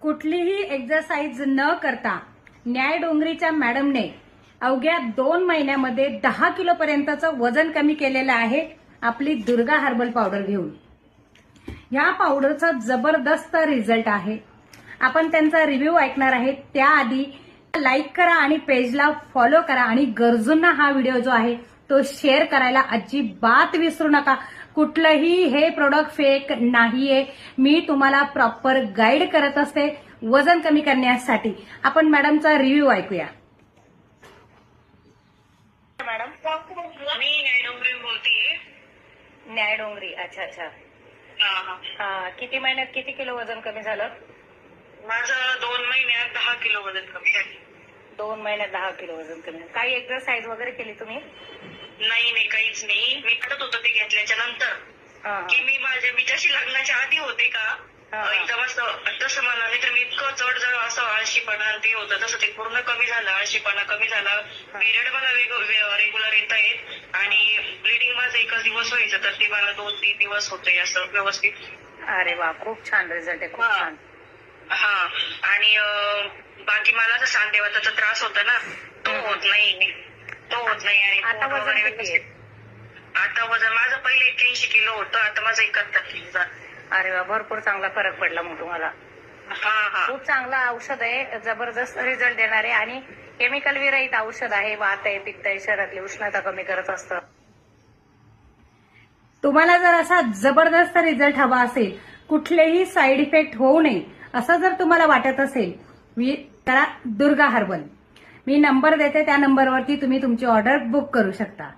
कुठलीही एक्सरसाइज न करता न्याय डोंगरीच्या मॅडमने अवघ्या 2 महिन्यामध्ये 10 किलो पर्यंतचं वजन कमी केलेलं आहे आपली दुर्गा हर्बल पावडर घेऊन। या पावडरचा जबरदस्त रिझल्ट आहे। आपण त्यांचा रिव्ह्यू ऐकणार आहे। त्याआधी लाईक करा आणि पेजला फॉलो करा आणि गरजूंना हा व्हिडिओ जो आहे तो शेअर करायला अजिबात विसरू नका। कुठलंही हे प्रोडक्ट फेक नाहीये। मी तुम्हाला प्रॉपर गाईड करत असते वजन कमी करण्यासाठी। आपण मॅडमचा रिव्ह्यू ऐकूया। मॅडम मी न्यायडोंगरी बोलतेय। न्यायडोंगरी, अच्छा अच्छा। किती महिन्यात किती किलो वजन कमी झालं? माझं 2 महिन्यात 10 किलो वजन कमी झाले। 2 महिन्यात 10 किलो वजन कमी। काही एक्सरसाइज वगैरे केली तुम्ही? नाही काहीच नाही। मी करत होतो ते घेतल्याच्या नंतर की मी जशी लग्नाच्या आधी होते का एकदम असं तसं मला, नाही तर मी इतकं चढ जर असं आळशीपणा ते होतं तसं ते पूर्ण कमी झालं। आळशीपणा कमी झाला। पिरियड मला रेग्युलर येता येत आणि ब्लिडिंग माझं एकच दिवस व्हायचं तर ते मला 2-3 दिवस होते असं व्यवस्थित। अरे वा, खूप छान रिझल्ट आहे, खूप छान। हा, आणि बाकी मला जर सांधेवाताचा त्रास होता ना तो होत नाही आणि आता वजन किती आहे? आता वजन माझं पहिले 81 किलो होतं, आता माझं 71 किलो झालं। अरे वा, भरपूर चांगला फरक पडला मग तुम्हाला। हा खूप चांगला औषध आहे, जबरदस्त रिझल्ट देणारे आणि केमिकल विरहित औषध आहे। वात आहे, पित्त आहे, शरीरातली उष्णता कमी करत असतं। तुम्हाला जर असा जबरदस्त रिझल्ट हवा असेल, कुठलेही साईड इफेक्ट होऊ नये असं जर तुम्हाला वाटत असेल, करा दुर्गा हर्बल। मी नंबर देते, त्या नंबरवरती तुम्ही तुमची ऑर्डर बुक करू शकता।